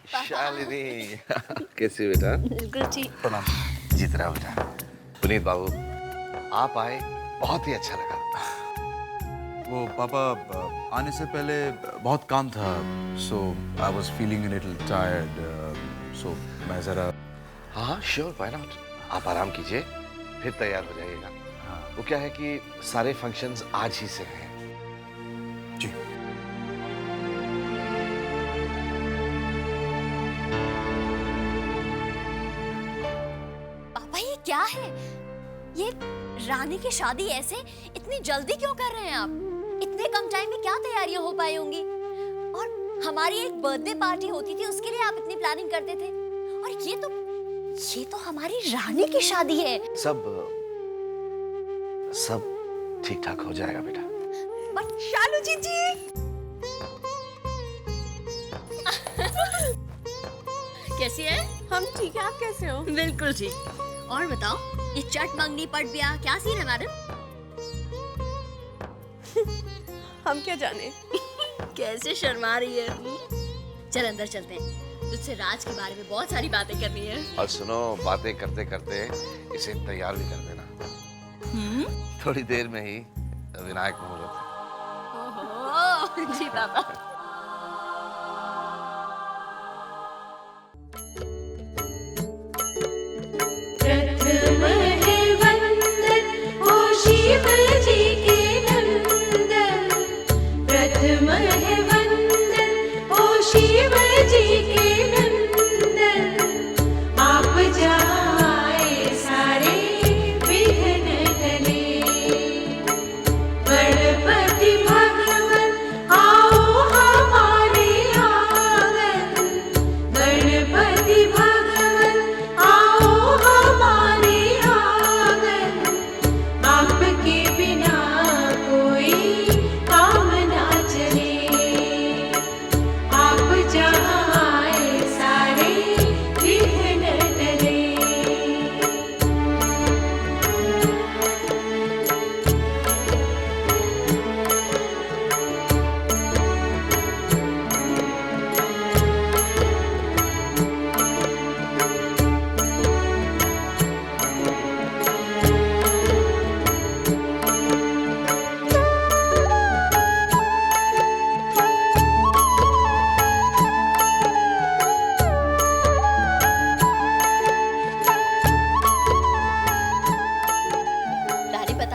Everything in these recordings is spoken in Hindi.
शालिनी कैसी बेटा? बिल्कुल ठीक। प्रणाम। जीत रहा बेटा। पुनीत बाबू आप आए बहुत ही अच्छा लगा। वो पापा आने से पहले बहुत काम था, so I was feeling a little tired, so मैं जरा। हाँ श्योर, व्हाई नॉट। आप आराम कीजिए फिर तैयार हो जाइएगा। हाँ वो क्या है कि सारे फंक्शंस आज ही से हैं। जी। पापा ये क्या है? ये रानी की शादी ऐसे इतनी जल्दी क्यों कर रहे हैं आप? इतने कम टाइम में क्या तैयारियां हो पाई होंगी? और हमारी एक बर्थडे पार्टी होती थी, उसके लिए आप इतनी प्लानिंग करते थे, और ये तो हमारी रानी की शादी है। सब ठीक ठाक हो जाएगा बेटा। बट शालू जी कैसी है? हम ठीक है, आप कैसे हो? बिल्कुल ठीक। और बताओ, ये चट मंगनी पट ब्याह क्या सीन है मैडम? हम क्या जाने। कैसे शर्मा रही है। चल अंदर चलते हैं, तुझसे राज के बारे में बहुत सारी बातें करनी है। और सुनो, बातें करते करते इसे तैयार भी कर देना। थोड़ी देर में ही विनायक मुहूर्त है। ओहो, जी पापा।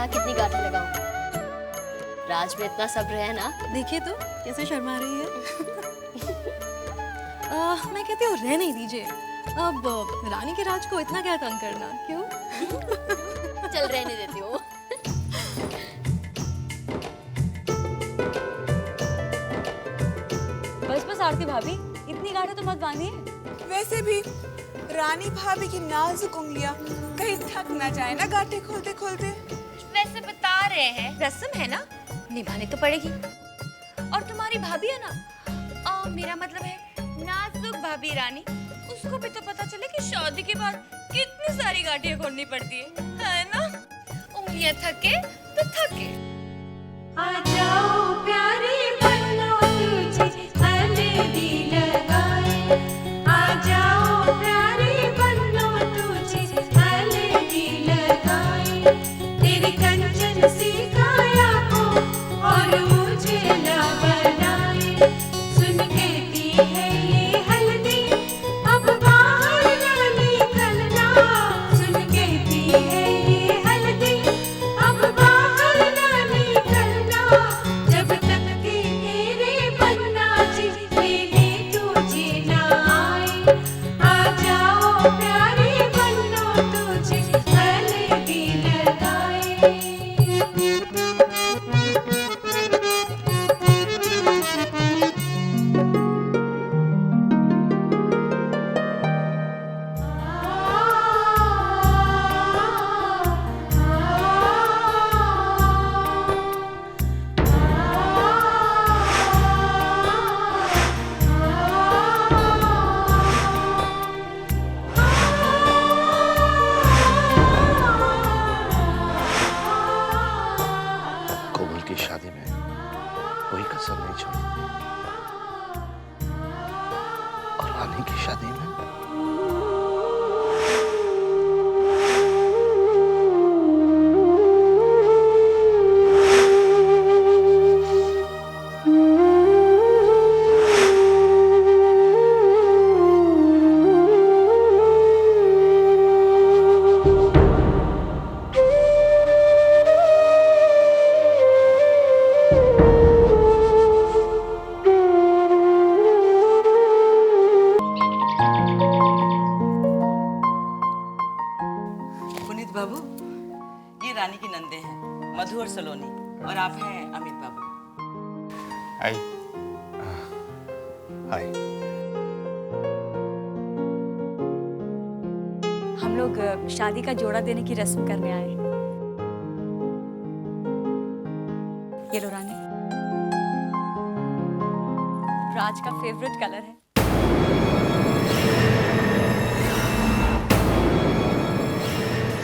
कितनी गांठें लगाऊं? राज में इतना सब्र है ना। देखिए तो कैसे शर्मा रही है। मैं कहती हूँ रह नहीं दीजिए, अब रानी के राज को इतना क्या तंग करना, क्यों? चल रहने देती हूँ। बस आरती भाभी, इतनी गाढ़े तो मत बांधिए। वैसे भी रानी भाभी की नाजुक उंगलियां कहीं थक ना जाए ना गांठें खोलते खोलते। वैसे बता रहे हैं, रस्म है ना, निभानी तो पड़ेगी। और तुम्हारी भाभी है ना, मेरा मतलब है नाजुक भाभी रानी, उसको भी तो पता चले कि शादी के बाद कितनी सारी गांठें खोलनी पड़ती है ना? उंगलियां थके तो थके। आ जाओ प्यारे बनो तुझे हल्दी लगाए, आ जाओ प्यारे बनो तुझे हल्दी लगाए, तेरी कंचन सी काया को और मुझे ना बनाए, सुन कहती है ये हल्दी अब बाहर ना निकलना, सुन कहती है ये हल्दी अब बाहर ना निकलना, जब तक के तेरे बनना रानी की शादी में? पुनीत बाबू, ये रानी की नंदे हैं, मधु और सलोनी, और आप हैं अमित बाबू। हाय। हाय। हम लोग शादी का जोड़ा देने की रस्म करने आए हैं। ये लो रानी, राज का फेवरेट कलर है।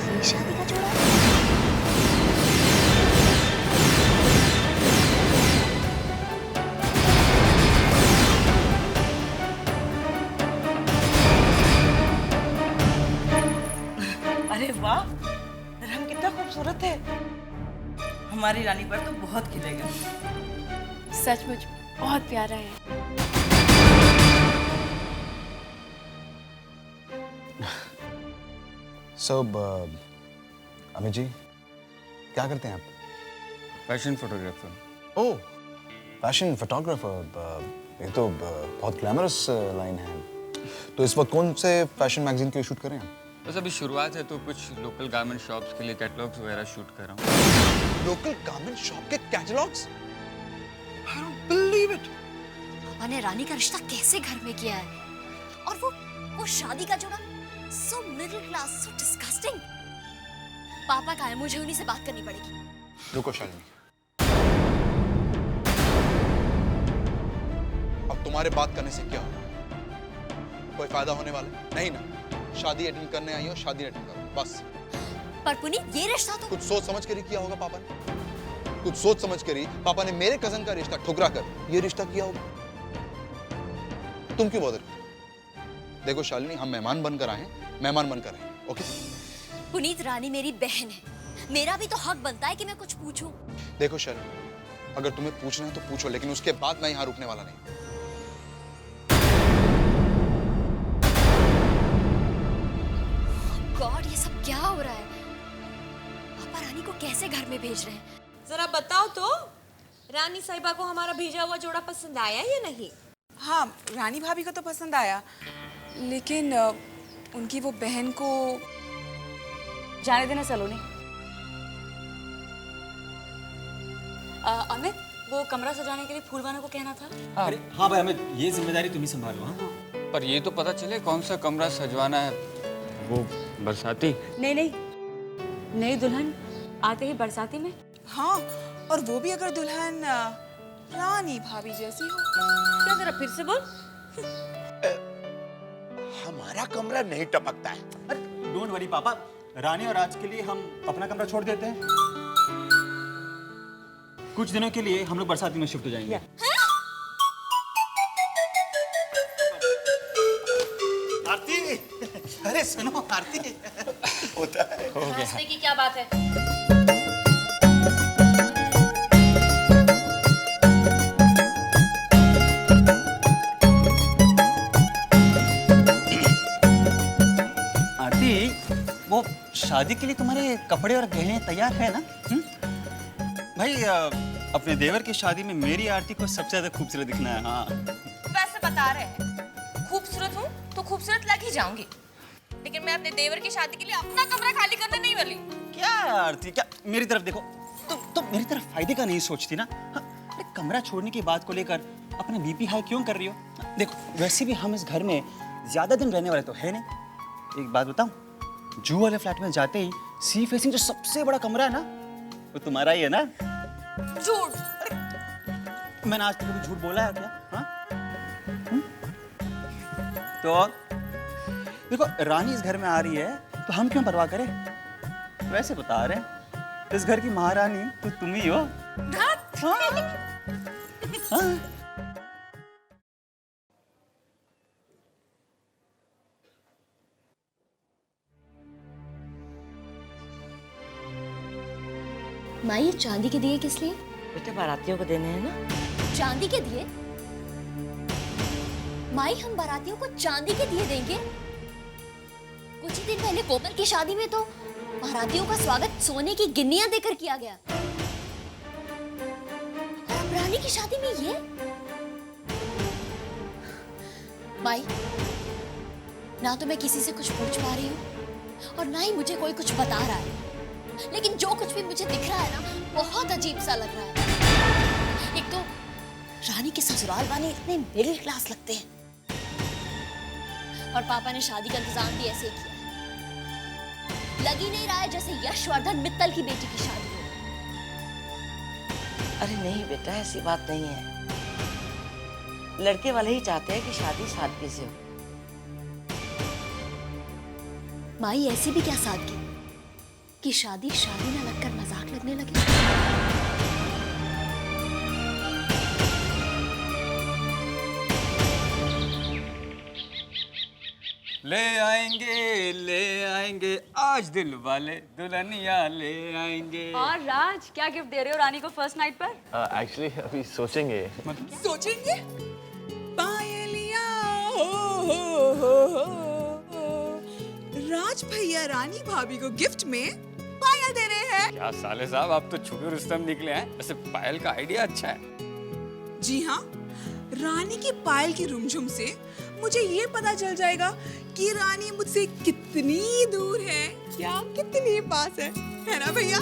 ये शादी का जोड़ा? अरे वाह, रंग कितना खूबसूरत है। हमारी रानी पर तो बहुत खिलेगा। सचमुच बहुत प्यारा है। So, अमित जी, क्या करते हैं आप? Fashion photographer. Oh, fashion photographer. ये तो बहुत ग्लैमरस लाइन है। तो इस वक्त कौन से फैशन मैगजीन के शूट कर रहे हैं? बस अभी शुरुआत है तो कुछ लोकल गारमेंट शॉप्स के लिए कैटलॉग्स वगैरह शूट कर रहा हूँ। लोकल गारमेंट शॉप के catalogues? I don't believe it. पापा ने रानी का रिश्ता कैसे घर में किया है? और वो शादी का जोड़ा? So middle class, so disgusting. पापा का है, मुझे उन्हीं से बात करनी पड़ेगी। रुको शालिनी, अब तुम्हारे बात करने से क्या होगा? कोई फायदा होने वाला है? नहीं ना। शादी अटेंड करने आई हो, शादी अटेंड करो बस। पर पुनीत, ये रिश्ता तो कुछ सोच समझ कर ही किया होगा पापा ने। कुछ सोच समझ कर ही पापा ने मेरे कजन का रिश्ता ठुकरा कर ये रिश्ता किया होगा। तुम क्यों बॉदर? देखो शालिनी, हम मेहमान बनकर आए हैं, मेहमान बनकर आए हैं, ओके? पुनीत, रानी मेरी बहन है, मेरा भी तो हक बनता है कि मैं कुछ पूछूं। देखो शालिनी, अगर तुम्हें पूछना है तो पूछो, लेकिन उसके बाद मैं यहाँ रुकने वाला नहीं। गॉड, ये सब क्या हो रहा है? पापा रानी को कैसे घर में भेज रहे हैं? जरा बताओ तो, रानी साहिबा को हमारा भेजा हुआ जोड़ा पसंद आया या नहीं? हाँ, रानी भाभी को तो पसंद आया, लेकिन उनकी वो बहन को जाने देना सलोनी। अमित, वो कमरा सजाने के लिए फूलवाना को कहना था। अरे हाँ भाई अमित, ये जिम्मेदारी तुम ही संभालो। हाँ, पर ये तो पता चले कौन सा कमरा सजवाना है। वो बरसाती? नहीं, नई दुल्हन आते ही बरसाती में। हाँ, और वो भी अगर दुल्हन रानी भाभी जैसी हो। क्या, जरा फिर से बोल। हमारा कमरा नहीं टपकता है। अरे डोंट वरी पापा, रानी और राज के लिए हम अपना कमरा छोड़ देते हैं। कुछ दिनों के लिए हम लोग बरसाती में शिफ्ट हो जाएंगे। आरती, अरे सुनो आरती, होता है। हो गया। हंसने की क्या बात है? आरती, वो शादी के लिए तुम्हारे कपड़े और गहने तैयार है ना? भाई अपने देवर की शादी में मेरी आरती को सबसे ज्यादा खूबसूरत दिखना है। हाँ, वैसे बता रहे हैं, खूबसूरत हूँ तो खूबसूरत लग ही जाऊंगी, लेकिन मैं अपने देवर की शादी के लिए अपना कमरा खाली करने नहीं वाली। क्या आरती, क्या मेरी तरफ देखो, तुम मेरी तरफ फायदे का नहीं सोचती ना? हाँ, अरे कमरा छोड़ने की बात को लेकर अपना बीपी हाई क्यों कर रही हो? देखो, वैसे भी हम इस घर में ज्यादा दिन रहने वाले तो है नहीं। एक बात बताऊं, जू वाले फ्लैट में जाते ही सी फेसिंग जो सबसे बड़ा कमरा है ना, वो तुम्हारा ही है ना? झूठ। मैंने आज तक कभी झूठ बोला है क्या? हाँ? तो और? देखो, रानी इस घर में आ रही है तो हम क्यों परवाह करें? वैसे बता रहे हैं, इस घर की महारानी तो तुम ही हो। हाँ। माँ ये चांदी के दिए किस लिए? बेटे बारातियों को देने हैं ना। चांदी के दिए? माई हम बारातियों को चांदी के दिए देंगे? कुछ ही दिन पहले कोमल की शादी में तो बारातियों का स्वागत सोने की गिन्नियां देकर किया गया। और अब रानी की शादी में ये? माई, ना तो मैं किसी से कुछ पूछ पा रही हूँ और ना ही मुझे कोई कुछ बता रहा है, लेकिन जो कुछ भी मुझे दिख रहा है ना, बहुत अजीब सा लग रहा है। एक तो रानी के ससुराल वाले इतने मिडिल क्लास लगते हैं और पापा ने शादी का इंतजाम भी ऐसे ही किया। लग ही नहीं रहा है जैसे यशवर्धन मित्तल की बेटी की शादी हो। अरे नहीं बेटा, ऐसी बात नहीं है। लड़के वाले ही चाहते हैं कि शादी सादगी से हो। माई ऐसी भी क्या सादगी कि शादी शादी ना लगकर मजाक लगने लगे। ले आएंगे आज दिल वाले दुल्हनिया ले आएंगे। और राज, क्या गिफ्ट दे रहे हो रानी को फर्स्ट नाइट पर? एक्चुअली अभी सोचेंगे। सोचेंगे? पायलिया हो। राज भैया रानी भाभी को गिफ्ट में पायल दे रहे हैं। क्या साले साहब, आप तो छुपे रुस्तम निकले हैं। वैसे पायल का आइडिया अच्छा है। जी हाँ, रानी की पायल की रुमझुम से मुझे ये पता चल जाएगा कि रानी मुझसे कितनी दूर है या कितनी पास है ना भैया?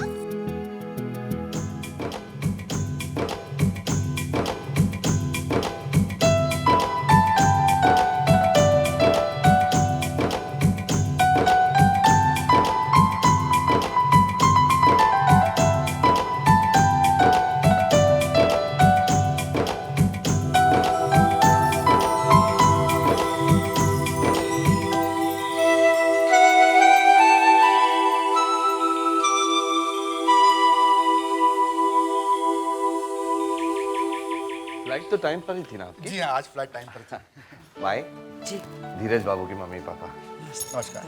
फ्लाइट तो टाइम पर ही थी ना आपकी? जी हाँ, आज फ्लाइट टाइम पर थी। माई जी धीरज बाबू की मम्मी पापा, नमस्कार।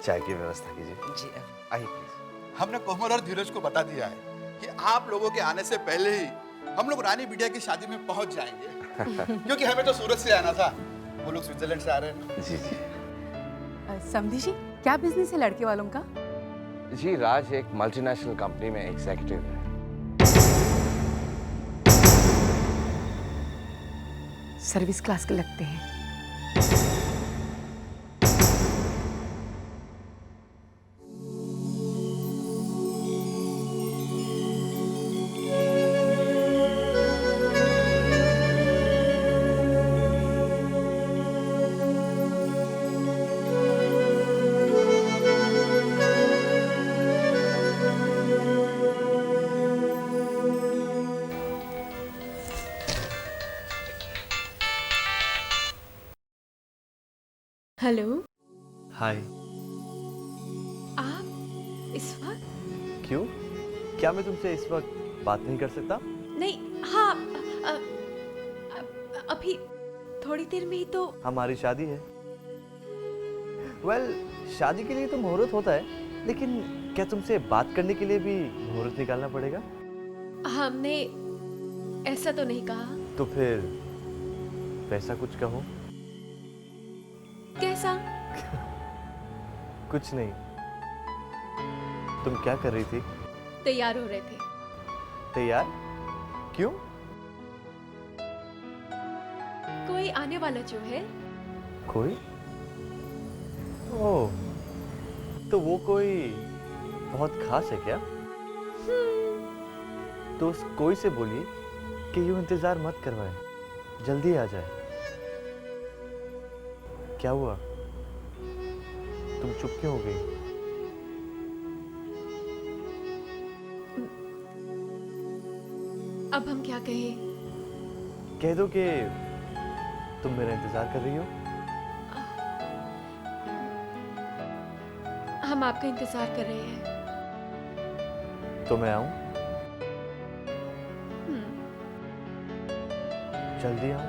चाय की व्यवस्था कीजिए। जी आइए प्लीज। हमने कोमल और धीरज को बता दिया है कि आप लोगों के आने से पहले ही हम लोग रानी बिटिया की शादी में पहुंच जाएंगे। क्योंकि हमें तो सूरत से आना था, वो लोग स्विट्जरलैंड से आ रहे हैं। जी जी समझी जी, क्या बिजनेस है लड़के वालों का? जी, राज एक मल्टीनेशनल कंपनी में एग्जीक्यूटिव है। सर्विस क्लास के लगते हैं। हेलो, हाय। आप इस वक्त? क्यों? क्या मैं तुमसे इस वक्त बात नहीं कर सकता? नहीं, हाँ, अभी थोड़ी देर में ही तो। हमारी शादी है। वेल, शादी के लिए तो मुहूर्त होता है, लेकिन क्या तुमसे बात करने के लिए भी मुहूर्त निकालना पड़ेगा? हमने ऐसा तो नहीं कहा। तो फिर वैसा कुछ कहो। कैसा? कुछ नहीं। तुम क्या कर रही थी? तैयार हो रहे थे। तैयार? क्यों? कोई आने वाला जो है। कोई? ओह, तो वो कोई बहुत खास है क्या? तो उस कोई से बोलिए कि यूं इंतजार मत करवाए, जल्दी आ जाए। क्या हुआ? तुम चुप क्यों हो गई? अब हम क्या कहें? कह दो कि तुम मेरा इंतजार कर रही हो। हम आपका इंतजार कर रहे हैं। तो मैं आऊं? जल्दी आऊं?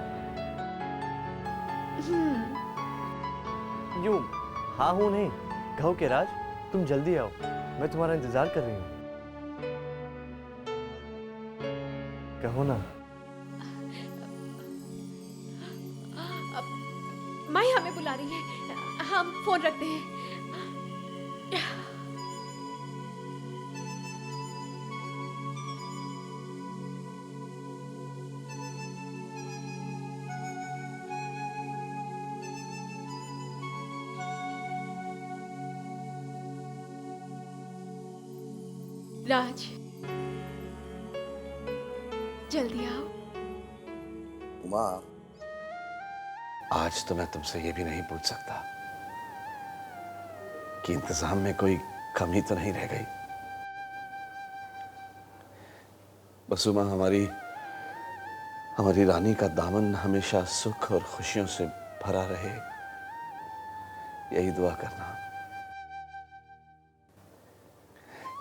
यूं हाँ हूं नहीं, कहो कि राज तुम जल्दी आओ, मैं तुम्हारा इंतजार कर रही हूं। कहो ना। माई हमें बुला रही है, हम फोन रखते हैं। राज, जल्दी आओ। उमा, आज तो मैं तुमसे ये भी नहीं पूछ सकता कि इंतजाम में कोई कमी तो नहीं रह गई। बस उमा, हमारी रानी का दामन हमेशा सुख और खुशियों से भरा रहे, यही दुआ करना।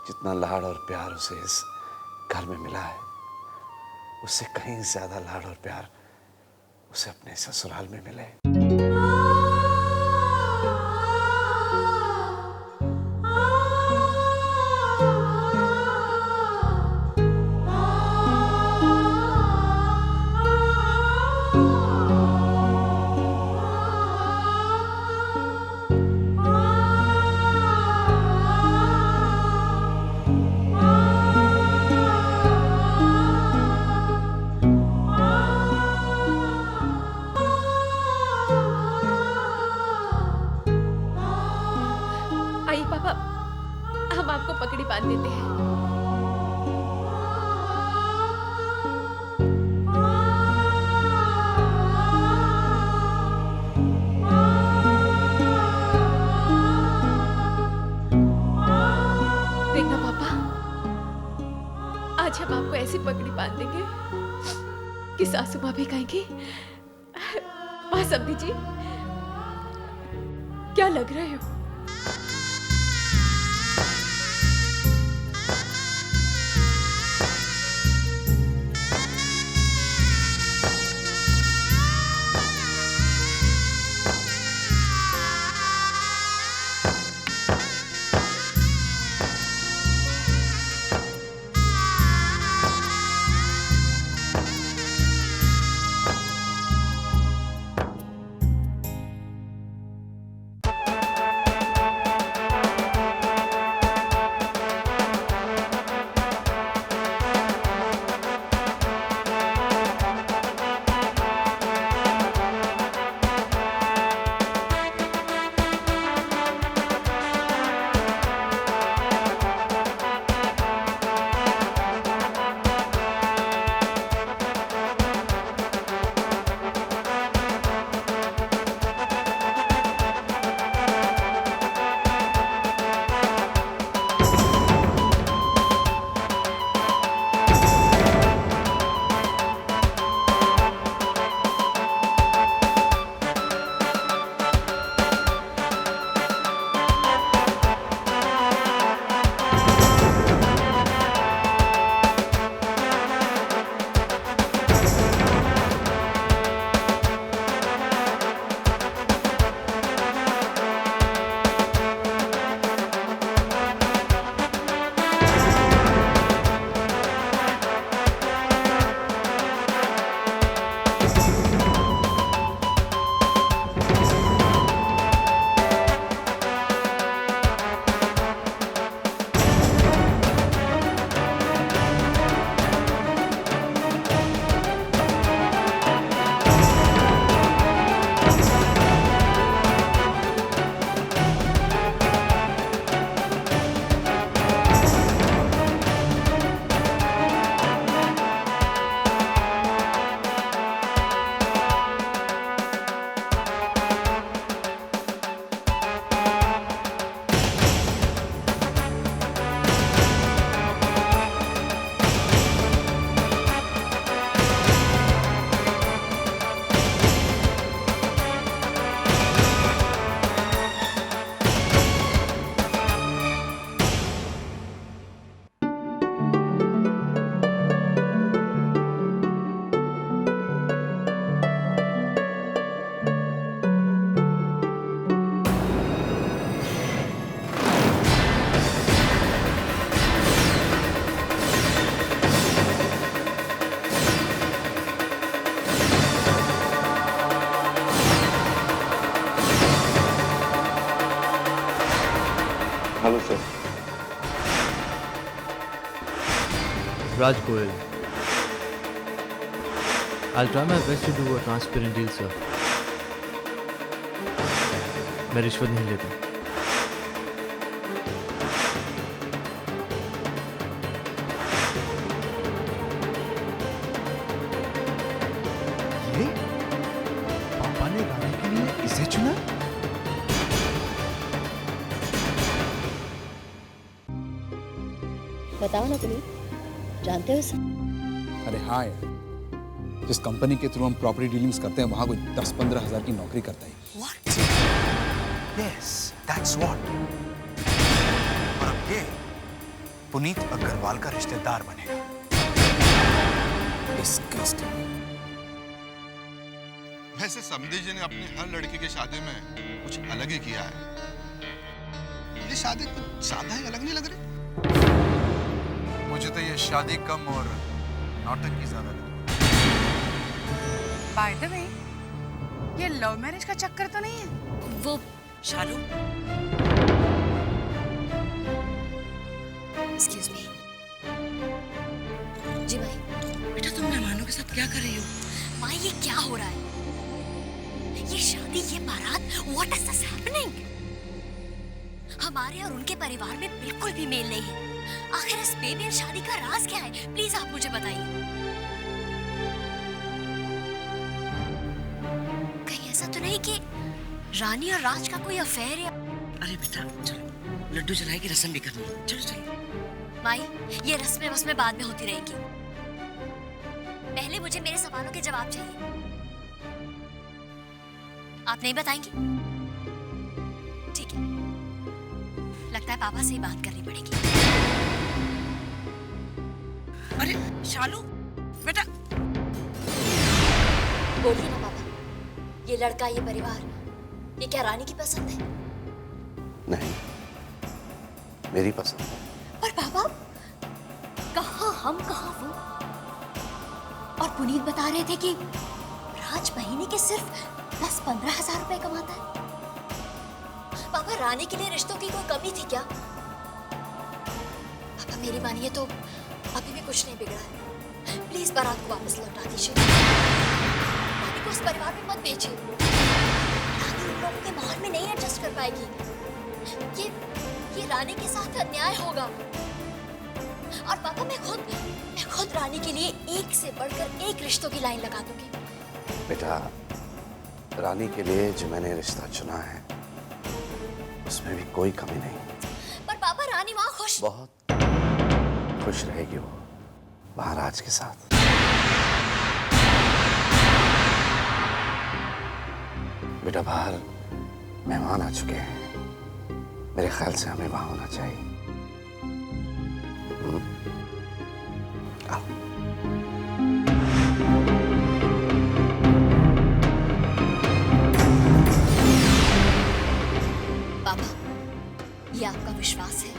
जितना लाड़ और प्यार उसे इस घर में मिला है, उससे कहीं ज्यादा लाड़ और प्यार उसे अपने ससुराल में मिले। आइए पापा, हम आपको पगड़ी बांध देते हैं। देखना पापा, आज हम आपको ऐसी पगड़ी बांध देंगे कि सासू माँ भी कहेंगी, माँ समधी जी क्या लग रहे हो। Raj Goyal. I'll try my best to do a transparent deal, sir. मैं रिश्वत नहीं लेता. ये पापा ने गाने के लिए इसे चुना? बताओ ना पुनीत, जानते हो इसे? अरे हाँ यार, जिस कंपनी के थ्रू हम प्रॉपर्टी डीलिंग्स करते हैं वहां कोई 10-15 हजार की नौकरी करता है. Yes, that's what. और अब ये पुनीत अग्रवाल का रिश्तेदार बनेगा. Disgusting. वैसे समधी जी ने अपनी हर लड़की की शादी में कुछ अलग ही किया है. ये शादी कुछ ज्यादा ही अलग नहीं लग रही? मुझे तो ये शादी कम और नौटंकी ज्यादा लगी. बाय द वे, ये लव मैरिज का चक्कर तो नहीं है? वो शालू, एक्सक्यूज मी. जी भाई. बेटा तुम मेहमानों के साथ क्या कर रही हो? माँ ये क्या हो रहा है? ये शादी, ये बारात, व्हाट इज दिस हैपनिंग? हमारे और उनके परिवार में बिल्कुल भी मेल नहीं है. आखिर इस बेमेल शादी का राज क्या है? प्लीज आप मुझे बताइए. कहीं ऐसा तो नहीं कि रानी और राज का कोई अफेयर है? अरे बेटा चलो, लड्डू जलाए की रस्म भी करनी है. चलो चलो. माई, ये रस्में वस्में बाद में होती रहेंगी. पहले मुझे मेरे सवालों के जवाब चाहिए. आप नहीं बताएंगी? ठीक है, लगता है पापा से ही बात करनी पड़ेगी. अरे शालू बेटा, बोलिए ना पापा, ये लड़का, ये परिवार, ये क्या रानी की पसंद है? नहीं, मेरी पसंद है. पर पापा, कहाँ हम कहाँ वो? और पुनीत बता रहे थे कि राज महीने के सिर्फ 10-15 हजार रुपए कमाता है. पापा, रानी के लिए रिश्तों की कोई कमी थी क्या? पापा मेरी मानिए तो अभी भी कुछ नहीं बिगड़ा है. प्लीज बारात को वापस लौटा दीजिए. रानी को उस परिवार में मत भेजिए. रानी उन लोगों के माहौल में नहीं एडजस्ट कर पाएगी. ये रानी के साथ अन्याय होगा. और पापा, मैं खुद रानी के लिए एक से बढ़कर एक रिश्तों की लाइन लगा दूंगी. बेटा, रानी के लिए जो मैंने रिश्ता चुना है उसमें भी कोई कमी नहीं. पर पापा, रानी वहाँ खुश, बहुत खुश रहेगी वो महाराज के साथ. बेटा, बाहर मेहमान आ चुके हैं. मेरे ख्याल से हमें वहां होना चाहिए. आओ. पापा, ये आपका विश्वास है,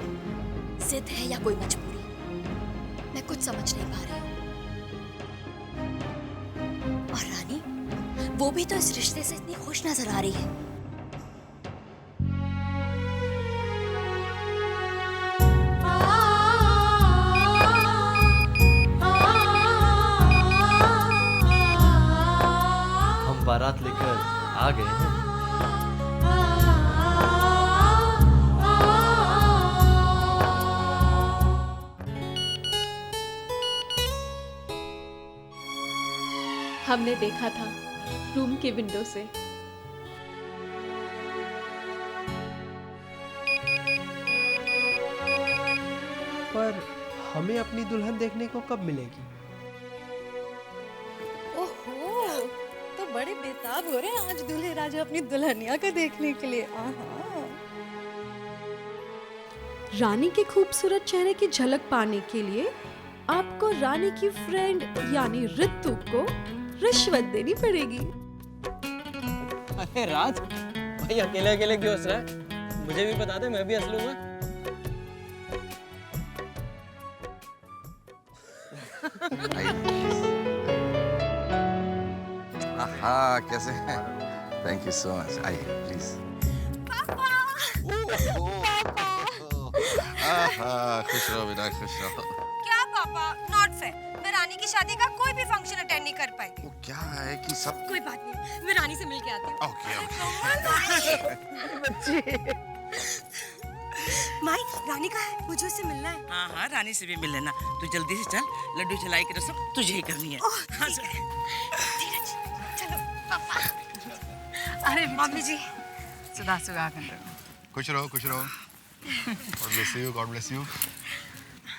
जिद है या कोई मजबूरी? मैं कुछ समझ नहीं पा रही हूँ. और रानी, वो भी तो इस रिश्ते से इतनी खुश नजर आ रही है. हम बारात लेकर आ गए हैं. हमने देखा था रूम के विंडो से. पर हमें अपनी दुल्हन देखने को कब मिलेगी? ओहो, तो बड़े बेताब हो रहे हैं आज दूल्हे राजा अपनी दुल्हनिया को देखने के लिए. आहा. रानी के खूबसूरत चेहरे की झलक पाने के लिए आपको रानी की फ्रेंड यानी रितु को रिश्वत देनी पड़ेगी. अरे राज भाई, अकेले अकेले क्यों हंस रहा है? मुझे भी बता दे, मैं भी हंस लूंगा. हाँ, कैसे हैं? Thank you so much. आइए प्लीज. खुश रहो बेटा, खुश रहो. क्या पापा, नॉट मैं रानी की शादी का कोई भी फंक्शन अटेंड नहीं कर पाई। वो क्या है कि सब कोई बात नहीं, मैं रानी से मिल के आती हूँ। माई, रानी कहाँ है? मुझे उससे मिलना है। हाँ हाँ, रानी से भी मिल लेना। तू जल्दी से चल, लड्डू चलाई की रस्म तुझे ही करनी है। हाँ, धीरज, चलो पापा। अरे मम्मी जी, सुधा सुहागन रहो। खुश रहो, खुश रहो। God bless you, God bless you।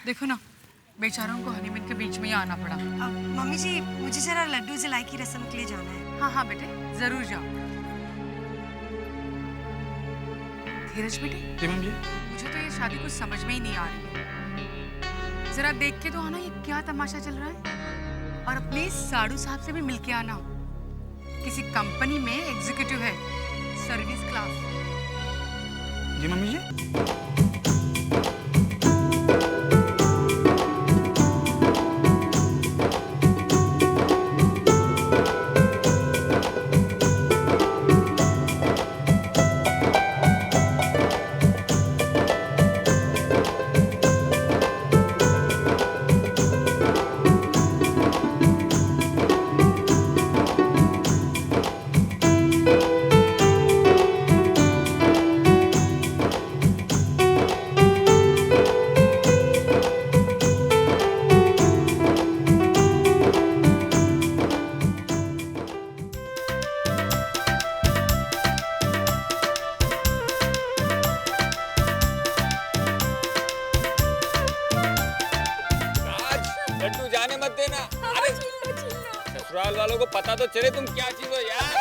देखो ना, बेचारों को हनीमून के बीच में ही आना पड़ा। मम्मी जी, मुझे जरा लड्डू जलाई की रस्म के लिए जाना है। हाँ हाँ बेटे, जरूर जाओ। धीरज बेटे। जी मम्मी जी। मुझे तो ये शादी कुछ समझ में ही नहीं आ रही है। जरा देख के तो आना ये क्या तमाशा चल रहा है। और अपने साड़ू साहब से भी मिल के आना। किसी कंपनी में एग्जीक्यूटिव है, सर्विस क्लास। जी मम्मी जी। लड्डू जाने मत देना। अरे ससुराल वालों को पता तो चले तुम क्या चीज हो यार।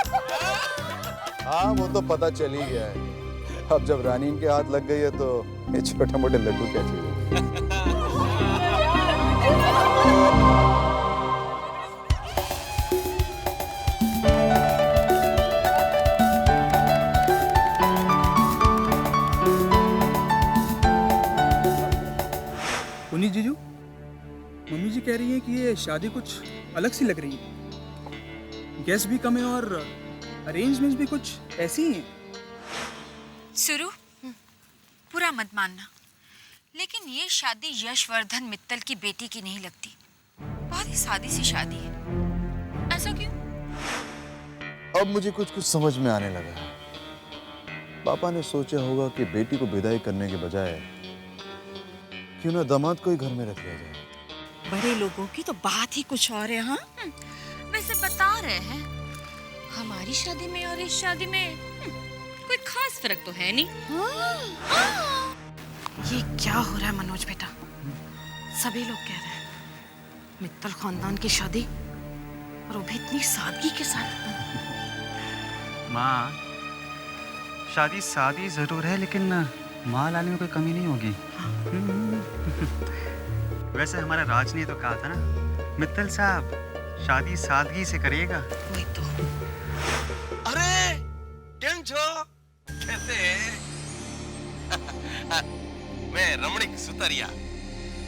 हाँ, वो तो पता चल ही गया है। अब जब रानी इनके हाथ लग गई है तो ये छोटे मोटे लड्डू क्या चीज है। पुनीत जीजू, मम्मी जी कह रही है कि ये शादी कुछ अलग सी लग रही है। गेस्ट भी कम है और अरेंजमेंट्स भी कुछ ऐसी ही हैं। सुरु, पूरा मत मानना, लेकिन ये शादी यशवर्धन मित्तल की बेटी की नहीं लगती। बहुत ही सादी सी शादी है। ऐसा क्यों? अब मुझे कुछ कुछ समझ में आने लगा है। पापा ने सोचा होगा कि बेटी को विदाई करने के बजाय क्यों ना दामाद को ही घर में रख लिया जाए। बड़े लोगों की तो बात ही कुछ और है। हाँ, वैसे बता रहे हैं, हमारी शादी में और इस शादी में कोई खास फर्क तो है नहीं। ये क्या हो रहा है मनोज बेटा? सभी लोग कह रहे हैं मित्तल खानदान की शादी, और वो भी इतनी सादगी के साथ। माँ, शादी सादी जरूर है लेकिन माँ लाने में कोई कमी नहीं होगी। वैसे हमारा राज ने तो कहा था ना, मित्तल साहब शादी सादगी से करिएगा। वही तो। अरे केम छो? कैसे हैं? मैं रमणीक सुतरिया,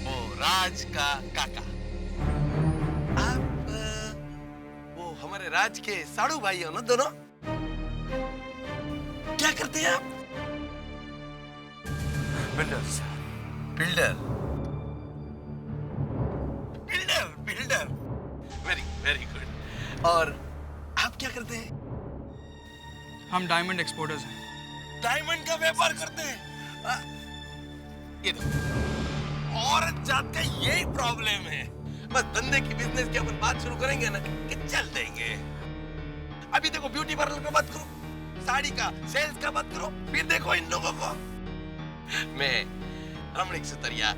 वो राज का काका। आप वो हमारे राज के साड़ू भाई हो ना दोनों? क्या करते हैं आप? Builder. Builder builder builder very very good. और आप क्या करते हैं? हम डायमंड एक्सपोर्टर्स हैं। डायमंड का व्यापार करते हैं? ये देखो, औरत जात का यही प्रॉब्लम है। बस धंधे की, बिजनेस की अपन बात शुरू करेंगे ना कि चल देंगे। अभी देखो, ब्यूटी पार्लर का बात करो, साड़ी का, सेल्स का बात करो, फिर देखो इन लोगों को। मैं रमणीक सुतरिया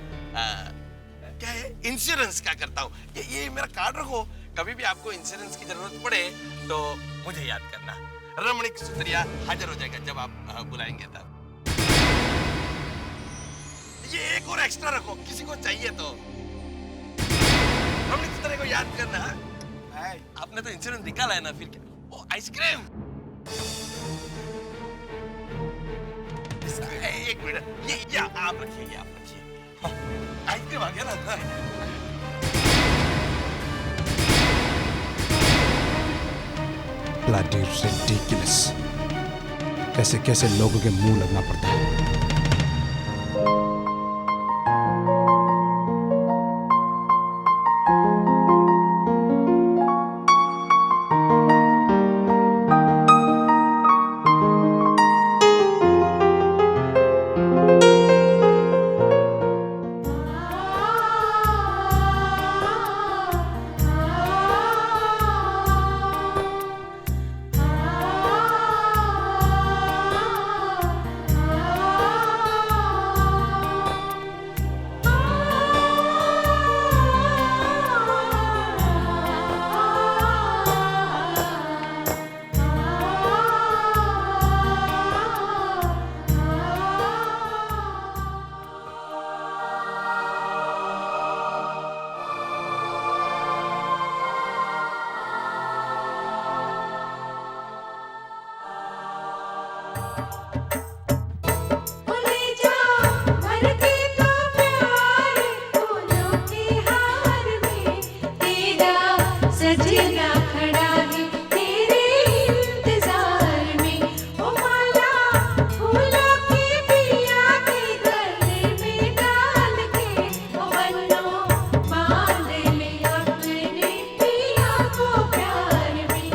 क्या है, इंश्योरेंस का करता हूँ। ये मेरा कार्ड रखो, कभी भी आपको इंश्योरेंस की जरूरत पड़े तो मुझे याद करना। रमणीक सुतरिया हाजिर हो जाएगा जब आप बुलाएंगे तब। ये एक और एक्स्ट्रा रखो, किसी को चाहिए तो। रमणीक सुतरिया को याद करना। आपने तो इंश्योरेंस निकाला है ना, फिर क्या? ओ आइसक्रीम। एक मिनट, ये आप रखिए, ये आप रखिए। आइसक्रीम आ गया ना। Bloody ridiculous। कैसे कैसे लोगों के मुंह लगना पड़ता है। सजना खड़ा है तेरे इंतजार में, ओ माला फूलों की पिया के गले में डाल के, ओ बन्नो बांध ले अपने पिया को प्यार में।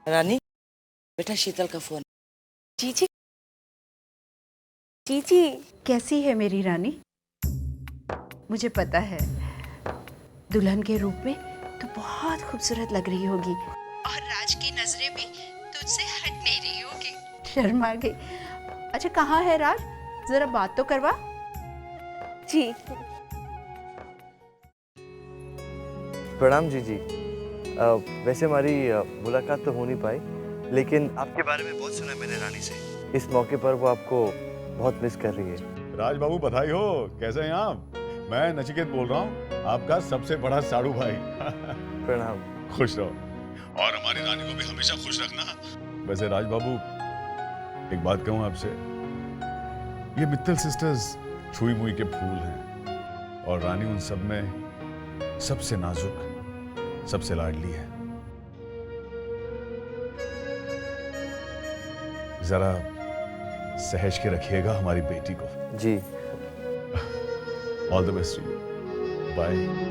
रानी, बेटा शीतल का फोन। जीजी, जीजी कैसी है मेरी रानी? मुझे पता है दुल्हन के रूप में तो बहुत खूबसूरत लग रही होगी और राज की नजरें भी तुझसे हट नहीं रही होगी। शर्मा गई। अच्छा कहाँ है राज? जरा बात तो करवा। जी प्रणाम जीजी। वैसे हमारी मुलाकात तो हो नहीं पाई, लेकिन आपके बारे में बहुत सुना मैंने रानी से। इस मौके पर वो आपको बहुत मिस कर रही है। राज बाबू बधाई हो, कैसे हैं आप? मैं नचिकेत बोल रहा हूँ, आपका सबसे बड़ा साड़ू भाई। प्रणाम। खुश रहो और हमारी रानी को भी हमेशा खुश रखना। वैसे राज बाबू एक बात कहूँ आपसे, ये मित्तल सिस्टर्स छुई मुई के फूल हैं और रानी उन सब में सबसे नाजुक, सबसे लाडली है। जरा सहज के रखिएगा हमारी बेटी को। जी। All the best to you. Bye.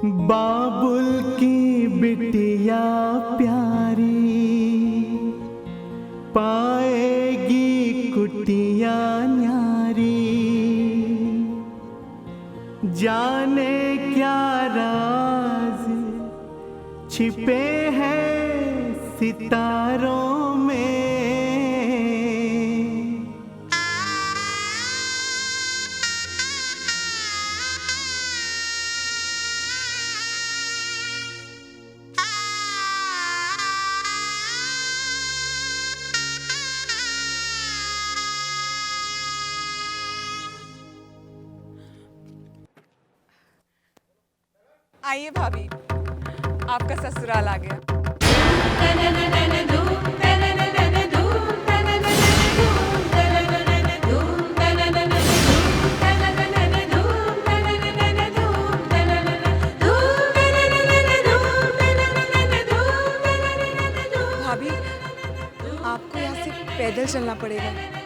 बाबुल की बिटिया प्यारी पाएगी कुटिया न्यारी, जाने क्या राज छिपे हैं सितारों में। आइए भाभी, आपका ससुराल आ गया। भाभी, आपको यहाँ से पैदल चलना पड़ेगा।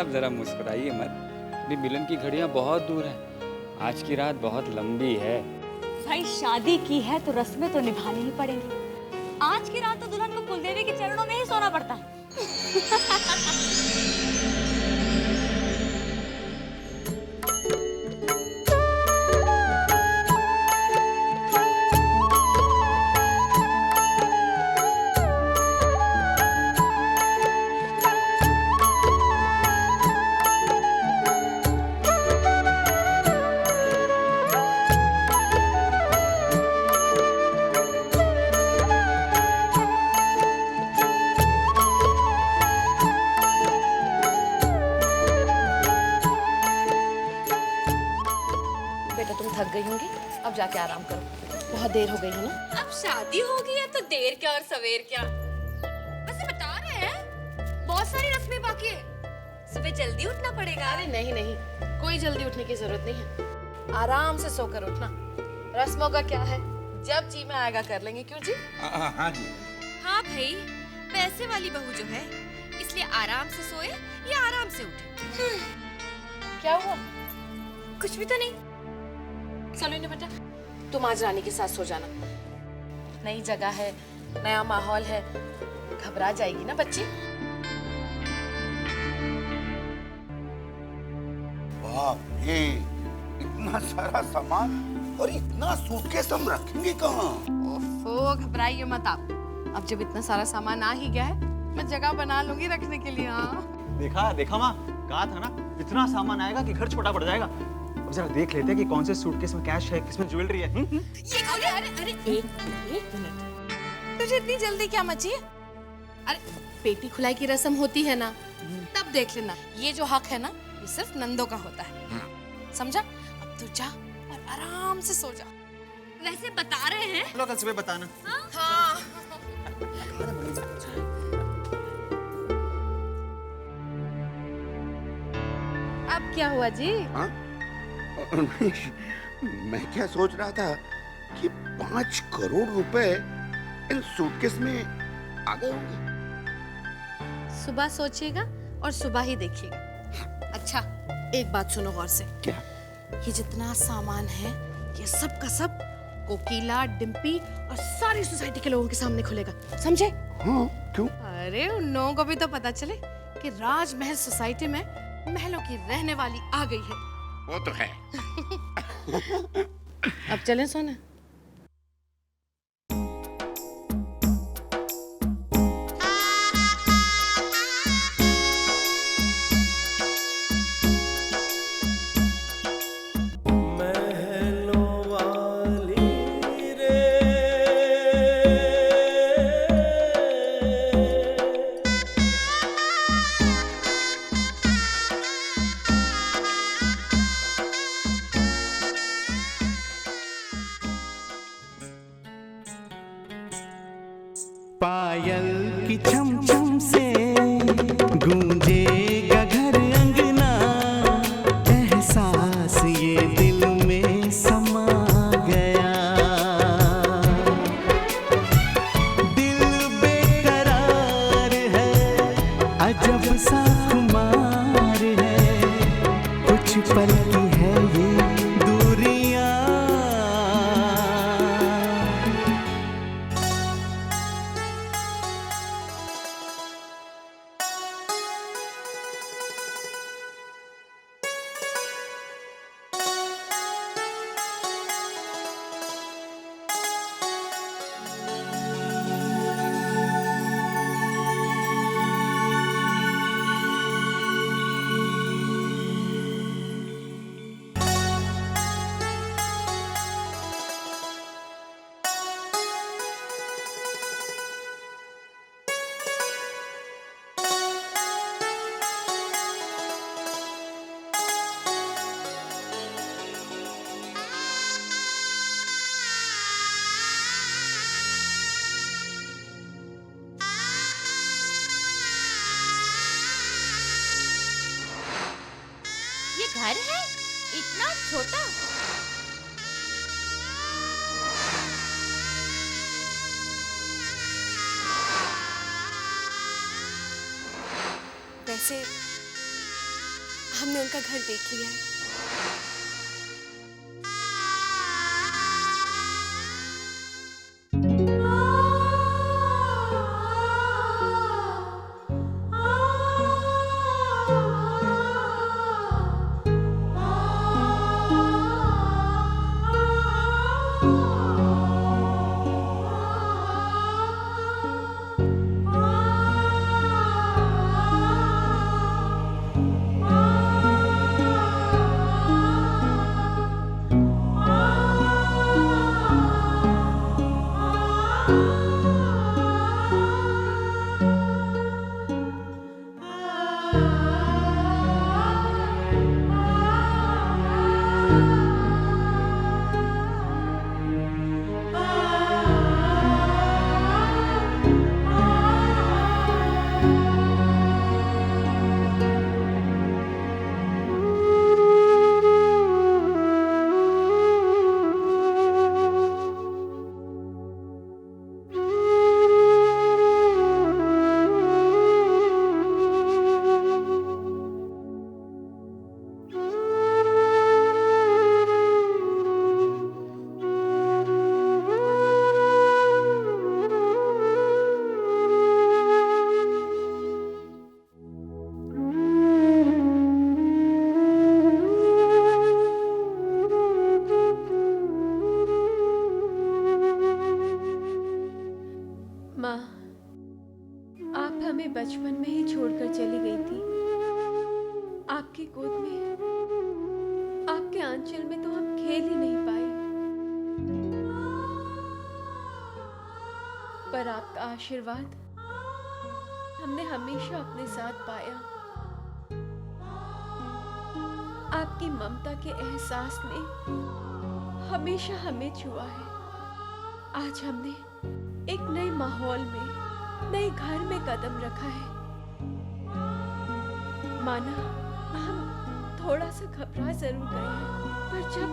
आप जरा मुस्कुराइए मत। अभी मिलन की घड़ियां बहुत दूर हैं। आज की रात बहुत लंबी है। भाई शादी की है तो रस्में तो निभानी ही पड़ेंगी। आज की रात तो दुल्हन को कुलदेवी के चरणों में ही सोना पड़ता है। थक गई होंगी, अब जाके आराम करो, बहुत देर हो गई है ना। अब शादी हो गई है तो देर क्या और सवेर क्या। वैसे बता रहे हैं बहुत सारी रस्में बाकी है, सुबह जल्दी उठना पड़ेगा। अरे नहीं नहीं, कोई जल्दी उठने की जरूरत नहीं है, आराम से सोकर उठना। रस्मों का क्या है, जब जी में आएगा कर लेंगे, क्यों जी? हाँ जी। हाँ भाई, पैसे वाली बहू जो है इसलिए आराम से सोए या आराम से उठे। क्या हुआ? कुछ भी तो नहीं। सलोनी बेटा, तुम आज रानी के साथ सो जाना। नई जगह है, नया माहौल है, घबरा जाएगी ना बच्ची। बाप रे, इतना सारा सामान और इतना सूटकेस हम रखेंगे कहाँ? ओफो, घबराइए मत आप। अब जब इतना सारा सामान आ ही गया है, मैं जगह बना लूंगी रखने के लिए। हाँ देखा देखा माँ, कहा था ना, इतना सामान आएगा कि घर छोटा पड़ जाएगा। अब जरा देख लेते हैं कि कौन से सूटकेस में कैश है, किसमें ज्वेलरी है। ये अरे एक मिनट, तुझे इतनी जल्दी क्या मची है? अरे पेटी खुलाई की रस्म होती है ना, तब देख लेना। ये जो हक है ना, ये सिर्फ नंदों का होता है, समझा? अब तू जा और आराम से सो जा। वैसे बता रहे हैं? चलो कल सुबह बताना। हाँ। अब क्या हुआ जी? हाँ? मैं क्या सोच रहा था कि 5 करोड़ रुपए इन सूटकेस में आ गए होंगे। सुबह सोचिएगा और सुबह ही देखिएगा। अच्छा, एक बात सुनो गौर से। क्या? ये जितना सामान है, ये सब का सब कोकिला, डिम्पी और सारी सोसाइटी के लोगों के सामने खुलेगा, समझे? हाँ, क्यों? अरे उन लोगों को भी तो पता चले कि राजमहल सोसाइटी में महलों की रहने वाली आ गई है। वो तो है। अब चलें सोने? पायल की छम छम से गूंजेगा घर अंगना, एहसास ये दिल में समा गया। दिल बेकरार है, अजब सा खुमार है, कुछ पल की है ये दूरियां। ये घर है इतना छोटा? वैसे हमने उनका घर देख लिया है। बचपन में ही छोड़कर चली गई थी। आपकी गोद में, आपके आंचल में तो हम खेल ही नहीं पाए, पर आपका आशीर्वाद हमने हमेशा अपने साथ पाया। आपकी ममता के एहसास ने हमेशा हमें छुआ है। आज हमने एक नए माहौल में, नए घर में कदम रखा है। माना हम थोड़ा सा घबरा जरूर गए हैं, पर जब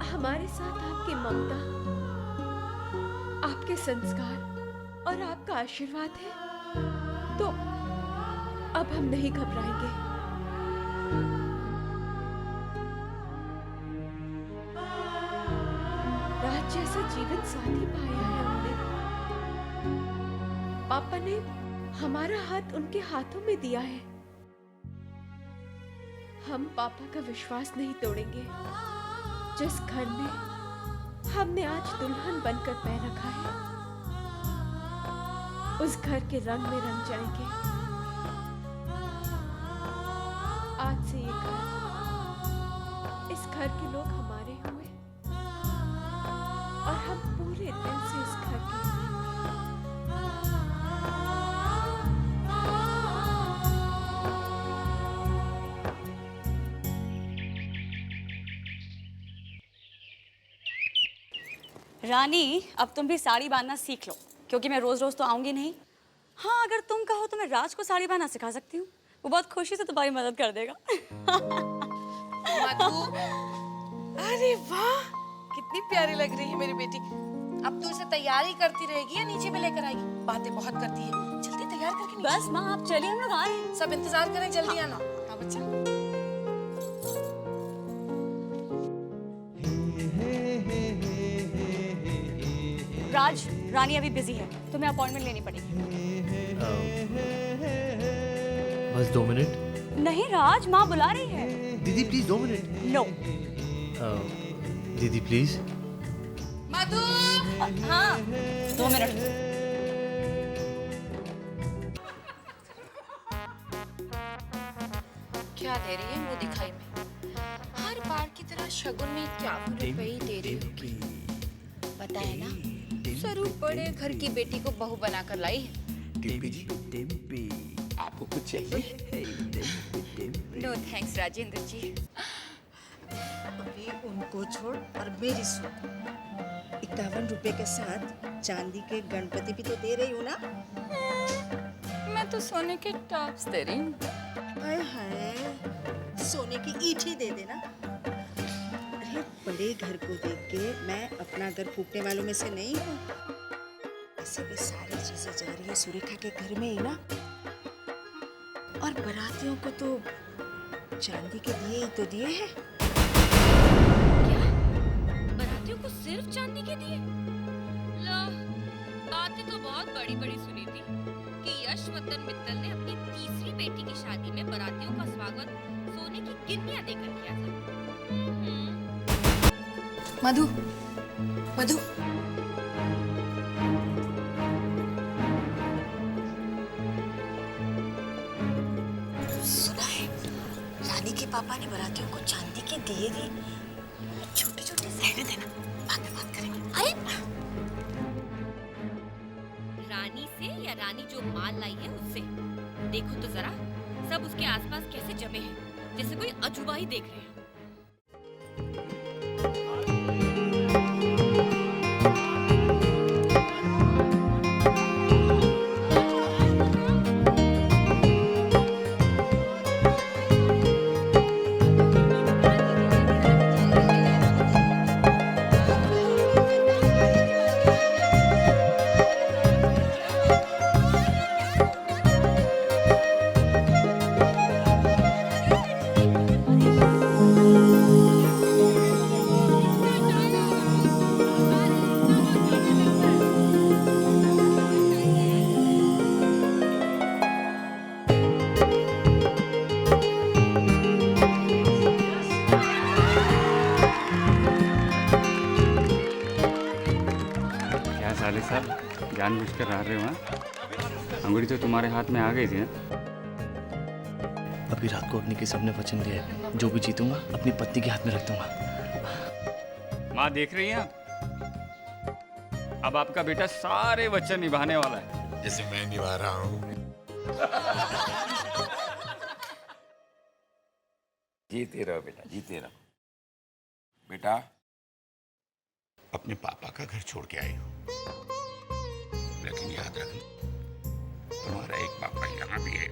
हमारे साथ आपकी ममता, आपके संस्कार और आपका आशीर्वाद है, तो अब हम नहीं घबराएंगे। राज जैसा जीवन साथी पाया है हमने। पापा ने हमारा हाथ उनके हाथों में दिया है। हम पापा का विश्वास नहीं तोड़ेंगे। जिस घर में हमने आज दुल्हन बनकर पैर रखा है, उस घर के रंग में रंग जाएंगे। आज से ये घर, इस घर के लोग हमारे हुए और हम पूरे दिल से इस घर के हुए। रानी, अब तुम भी साड़ी बांधना सीख लो, क्योंकि मैं रोज रोज तो आऊंगी नहीं। हाँ, अगर तुम कहो तो मैं राज को साड़ी बांधना सिखा सकती हूँ। वो बहुत खुशी से तुम्हारी मदद कर देगा। मधु, अरे वाह, कितनी प्यारी लग रही है मेरी बेटी। अब तो इसे तैयारी करती रहेगी या नीचे में लेकर आएगी? बातें बहुत करती है। जल्दी तैयार करके बस माँ, आप चलिए, हम लोग आए। सब इंतजार करें, जल्दी आना। हाँ बच्चा। राज, रानी अभी बिजी है, तुम्हें अपॉइंटमेंट लेनी पड़ेगी। बस 2 मिनट। नहीं राज, माँ बुला रही है। दीदी प्लीज 2 मिनट। नो। दीदी प्लीज। मधु। हाँ, 2 मिनट। क्या दे रही है मुंह दिखाई में? हर बार की तरह शगुन में क्या रुपए ही दे रही होगी। पता है ना, स्वरूप बड़े घर की बेटी को बहू बनाकर लाई है। टिम्पी जी, टिम्पी, आपको कुछ चाहिए? नो थैंक्स राजेंद्र जी। अभी उनको छोड़ और मेरी सुन। 51 रुपए के साथ चांदी के गणपति भी तो दे रही हूँ ना? मैं तो सोने के टॉप्स दे रही हूँ। हाय हाय, सोने की ईंट ही दे देना। अरे बड़े घर को देख के मैं अपना घर फूकने वालों में से नहीं हूँ। ऐसे भी सारी चीजें जा रही है सुरेखा के घर में ही ना। और बारातियों को तो चांदी के दिए ही तो दिए हैं। बारातियों को सिर्फ चांदी के दिए? लो, बातें तो बहुत बड़ी बड़ी सुनी थी कि यशवर्धन मित्तल ने अपनी तीसरी बेटी की शादी में बारातियों का स्वागत सोने की गिन्नियां देकर किया था। मधु, मधु, सुना है रानी के पापा ने बारातियों को चांदी के दिए दिए। छोटे छोटे सहने देना, बाद में बात करेंगे। अरे रानी से या रानी जो माल लाई है उससे? देखो तो जरा, सब उसके आसपास कैसे जमे हैं, जैसे कोई अजूबा ही देख रहे हैं। साले साहब जानबूझकर रह रहे हो? अंगूठी तो तुम्हारे हाथ में आ गई थी। अभी रात को अपनी के सबने वचन दिया है, जो भी जीतूंगा अपनी पत्नी के हाथ में रख दूंगा। माँ देख रही है, अब आपका बेटा सारे वचन निभाने वाला है, जैसे मैं निभा रहा हूँ। जीते रहो बेटा, जीते रहो। बेटा, अपने पापा का घर छोड़ के आई हो, लेकिन याद रखना तुम्हारा एक पापा यहाँ भी है।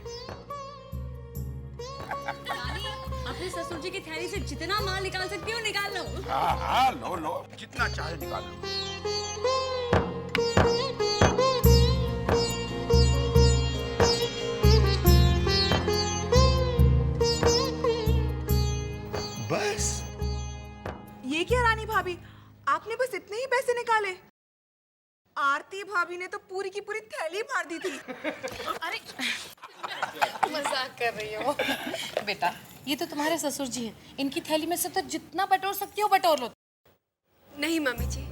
अपने ससुर जी की थैली से जितना माल निकाल सकती हो निकाल लो। हाँ हाँ, लो लो, जितना चाहे निकाल लो। बस ये क्या रानी भाभी, आपने बस इतने ही पैसे निकाले? आरती भाभी ने तो पूरी की पूरी थैली मार दी थी। अरे मजाक कर रही हो बेटा, ये तो तुम्हारे ससुर जी हैं, इनकी थैली में से तो जितना बटोर सकती हो बटोर लो। नहीं मम्मी जी,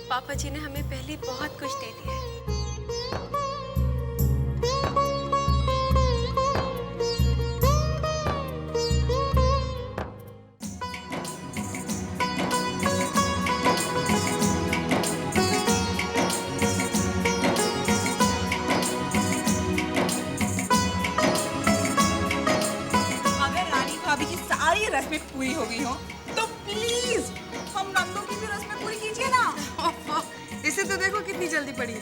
पापा जी ने हमें पहले बहुत कुछ दे दिया है। रस्में पूरी हो गई हो तो प्लीज हम नंदों की भी रस्में पूरी कीजिए ना। इसे तो देखो कितनी जल्दी पड़ी।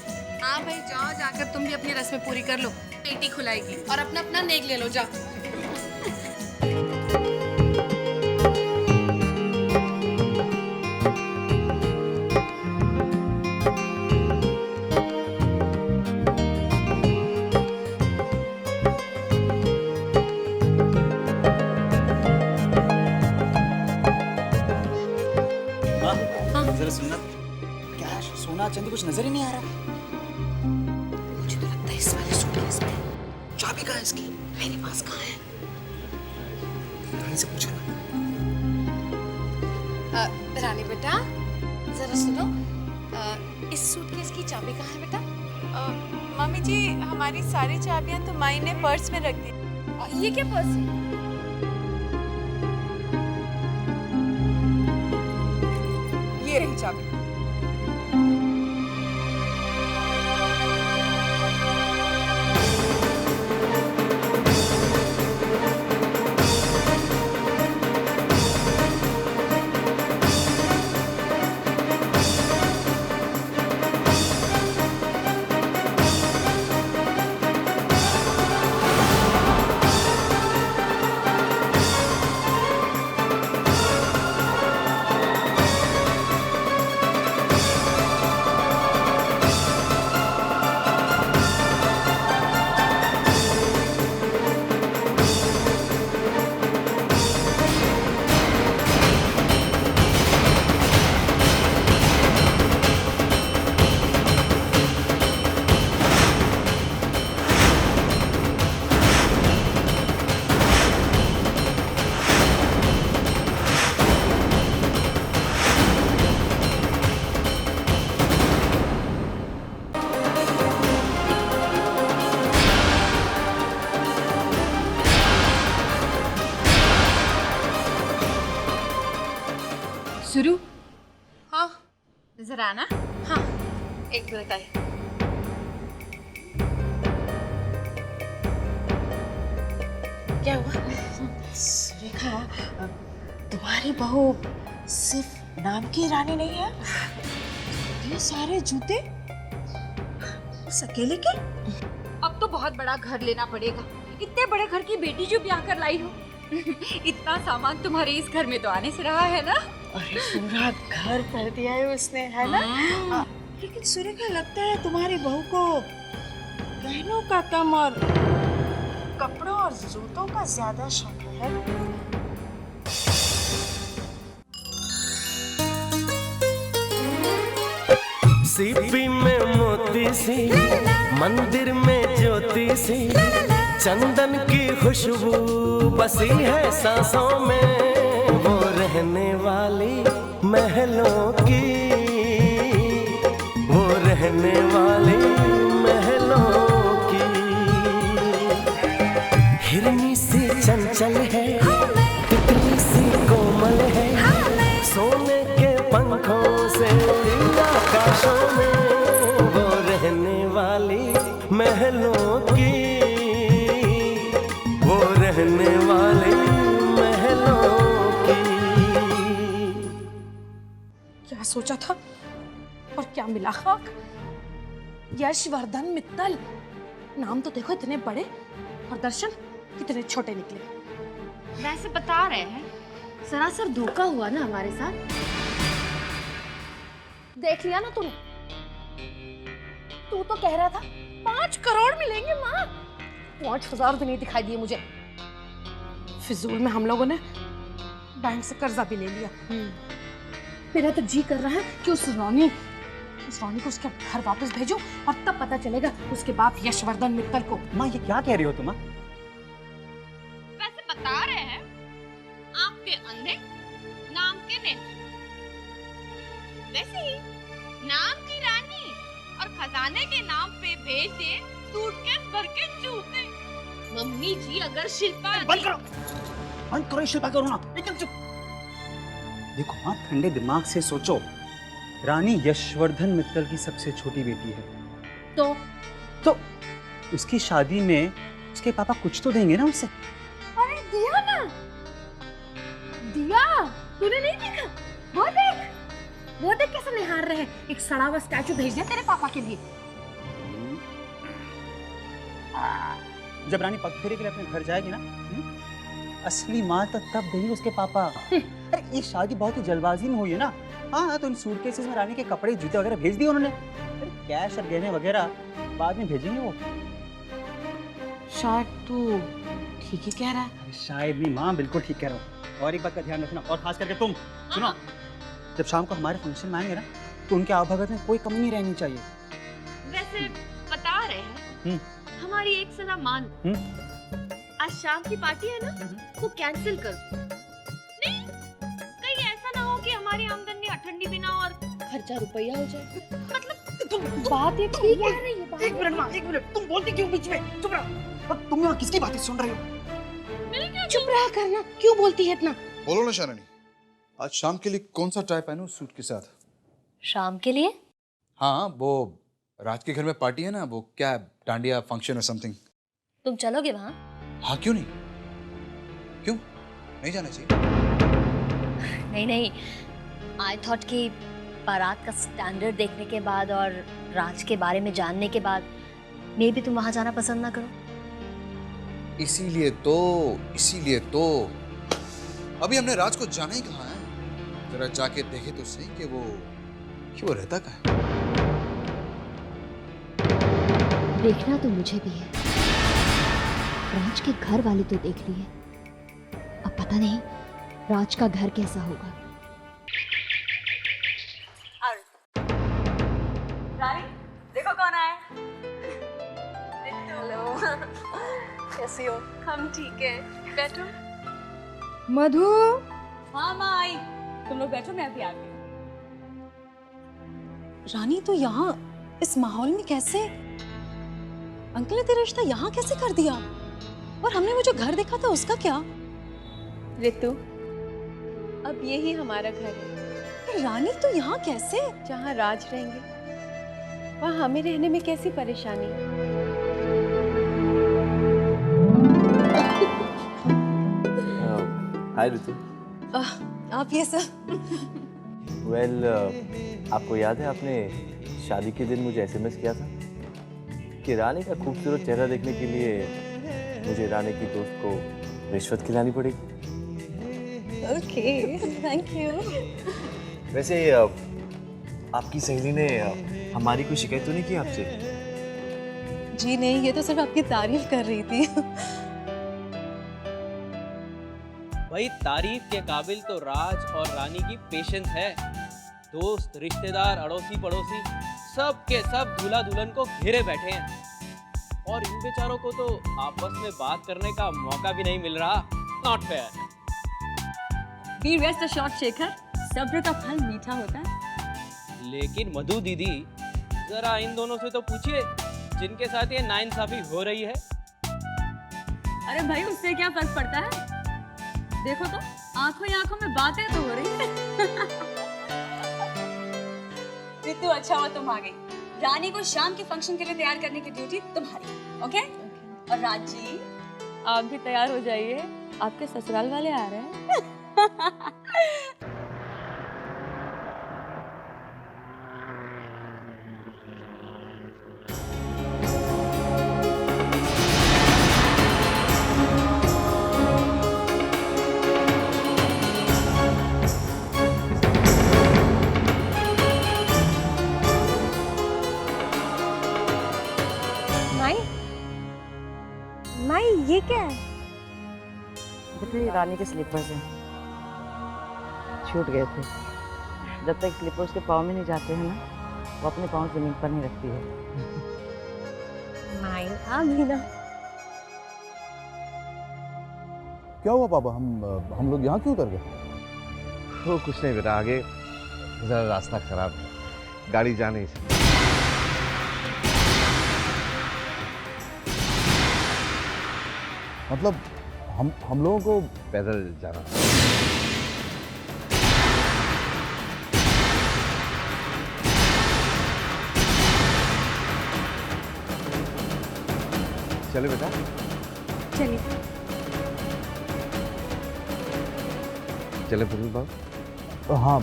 हाँ भाई जाओ, जाकर तुम भी अपनी रस्में पूरी कर लो, पेटी खुलाएगी और अपना अपना नेक ले लो, जाओ। जरा सुनना, क्या सोना चांदी कुछ नजर ही नहीं आ रहा। मुझे तो लगता है इस वाले सूटकेस में चाबी कहाँ है इसकी? मेरे पास कहाँ है? रानी से पूछो ना। रानी बेटा जरा सुनो, इस सूटकेस की चाबी कहाँ है बेटा? मम्मी जी, हमारी सारी चाबियां तो माई ने पर्स में रख दी। ये क्या पर्स है? ये रही चाबी। जरा आना। हाँ, एक मिनट आई। क्या हुआ? सुरेखा, तुम्हारी बहू सिर्फ नाम की रानी नहीं है? ये सारे जूते उस अकेले के? अब तो बहुत बड़ा घर लेना पड़ेगा। इतने बड़े घर की बेटी जो ब्याह कर लाई हो। इतना सामान तुम्हारे इस घर में तो आने से रहा है ना? अरे पूरा घर कर दिया है उसने, है ना? लेकिन सुरेखा, लगता है तुम्हारी बहू को गहनों का कम और कपड़ों और जूतों का ज्यादा शौक है। सीपी में मोती सी, मंदिर में ज्योति सी, चंदन की खुशबू बसी है सांसों में, वो रहने वाली महलों की, वो रहने वाली महलों की। हिरनी सी चंचल है, तितली सी कोमल है, सोने के पंखों से उड़ी आकाशों में, वो रहने वाली महलों की, वो रहने वाली महलों की। क्या सोचा था और क्या मिला खाक? यशवर्धन मित्तल, नाम तो देखो इतने बड़े और दर्शन कितने छोटे निकले। वैसे बता रहे हैं सरासर धोखा हुआ ना हमारे साथ। देख लिया ना तूने? तू तो कह रहा था 5 करोड़ मिलेंगे माँ। 5,000 भी नहीं दिखाई दिए मुझे। फिजूल में हम लोगों ने बैंक से कर्जा भी ले लिया। मेरा तो जी कर रहा है कि उस रानी को उसके घर वापस भेजो और तब पता चलेगा उसके बाप यशवर्धन मित्तल को। माँ ये क्या कह रही हो तुम? वैसे बता रहे हैं आपके अंधे नाम के ने। वैसे ही नाम की रानी और खजाने के नाम पे भेज दे सूटकेस भर के जूते। मम्मी जी अगर शिल्पा बंद करो शिल्पा करो ना, एकदम चुप। देखो माँ, ठंडे दिमाग से सोचो। रानी यशवर्धन मित्तल की सबसे छोटी बेटी है, तो उसकी शादी में उसके पापा कुछ तो देंगे ना उसे। अरे दिया ना, दिया तूने नहीं देखा? वो देख कैसे निहार रहे हैं। एक सड़ा हुआ स्टैचू भेज दिया तेरे पापा के लिए। जब रानी पग फेरे के लिए अपने घर जाएगी ना, असली माल तो तब देंगे उसके पापा। अरे ये शादी बहुत ही जल्दबाजी में हुई है ना। हाँ, तो इन सूटकेसेस में रानी के कपड़े जूते वगैरह भेज दिए उन्होंने। अरे कैश और गहने वगैरह बाद में भेजेंगे वो। शायद तू ठीक ही कह रहा है। शायद नहीं माँ, बिल्कुल ठीक कह रहा हूँ। और एक बात का ध्यान रखना, और खास करके तुम सुनो, जब शाम को हमारे फंक्शन में आएंगे ना, तो उनके आवभगत में कोई कमी नहीं रहनी चाहिए। वैसे बता रहे हैं हमारी एक सलाह मान, आज शाम की पार्टी है ना, वो कैंसिल कर दो। नहीं, कहीं ऐसा ना हो कि हमारी आमदनी अठंडी भी ना और खर्चा रुपया हो जाए। मतलब तुम बात ये ठीक है रही है। एक मिनट, तुम बोलती क्यों बीच में? चुप रहो। तुम यहाँ किसकी बातें सुन रही हो? चुप रहा करना, क्यों बोलती है इतना? बोलो ना शालिनी, आज शाम के लिए कौन सा टाई पहनूं सूट के साथ? शाम के लिए? हाँ, वो राज के घर में पार्टी है ना, वो क्या डांडिया फंक्शन और समथिंग। तुम चलोगे वहाँ? हाँ, क्यों नहीं? क्यों नहीं जाना चाहिए? नहीं, आई थॉट कि बारात का स्टैंडर्ड देखने के बाद और राज के बारे में जानने के बाद मे भी तुम वहाँ जाना पसंद ना करो। इसीलिए तो अभी हमने राज को जाना ही कहा है। जरा जाके देखे तो सही कि वो रहता कहाँ है। देखना तो मुझे भी है। राज के घर वाले तो देख लिए, अब पता नहीं राज का घर कैसा होगा। रानी, देखो कौन आया। हेलो, कैसी हो? हम ठीक है, बैठो। मधु। हाँ माँ आई, तुम लोग बैठो, मैं अभी आ गई। रानी तो यहाँ इस माहौल में कैसे? अंकल ने तेरा रिश्ता यहाँ कैसे कर दिया? और हमने वो जो घर देखा था उसका क्या? रितु, अब यही हमारा घर है। रानी तो यहाँ कैसे? जहाँ राज रहेंगे वहाँ हमें रहने में कैसी परेशानी? हाय ऋतु। आप ये सब? वेल, आपको याद है आपने शादी के दिन मुझे एसएमएस किया था कि रानी का खूबसूरत चेहरा देखने के लिए मुझे रानी की दोस्त को रिश्वत खिलानी पड़ेगी। Okay, thank you. वैसे आपकी सहेली ने हमारी कोई शिकायत तो नहीं की आपसे? जी नहीं, ये तो सिर्फ आपकी तारीफ कर रही थी। भाई तारीफ के काबिल तो राज और रानी की पेशेंस है। दोस्त, रिश्तेदार, अड़ोसी पड़ोसी सब के सब दूल्हा दुल्हन को घेरे बैठे हैं और इन बेचारों को तो आपस में बात करने का मौका भी नहीं मिल रहा। Not fair. Be rest assured Shekhar, सब्र का फल मीठा होता है। लेकिन मधु दीदी, जरा इन दोनों से तो पूछिए जिनके साथ ये नाइंसाफी हो रही है। अरे भाई, उससे क्या फर्क पड़ता है? देखो तो, आंखों ही आंखों में बातें तो हो रही है। रितु, अच्छा हुआ तुम आ गई। रानी को शाम के फंक्शन के लिए तैयार करने की ड्यूटी तुम्हारी, ओके? और राज जी, आप भी तैयार हो जाइए, आपके ससुराल वाले आ रहे हैं। माई, ये क्या है? देखो, ये रानी के स्लीपर्स हैं, छूट गए थे। जब तक स्लीपर्स के पाँव में नहीं जाते हैं ना, वो अपने पाँव जमीन पर नहीं रखती है। माई, हाँ मीना। क्या हुआ पापा? हम लोग यहाँ क्यों उतर गए? वो कुछ नहीं बेटा, आगे जरा रास्ता खराब है, गाड़ी जा नहीं सकती। मतलब हम लोगों को पैदल जाना। चले बेटा, चलिए। चले पुनीत बाबू। हाँ।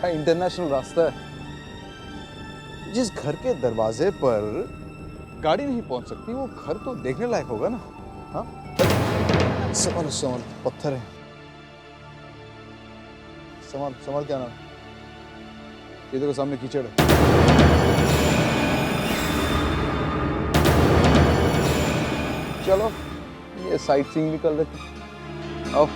क्या इंटरनेशनल रास्ता है। जिस घर के दरवाजे पर गाड़ी नहीं पहुंच सकती, वो घर तो देखने लायक होगा ना। हाँ, संभाल संभाल, पत्थर है। संभाल संभाल, क्या नाम? ये देखो सामने कीचड़ है। चलो, ये साइट सीइंग भी कर लेते। आओ।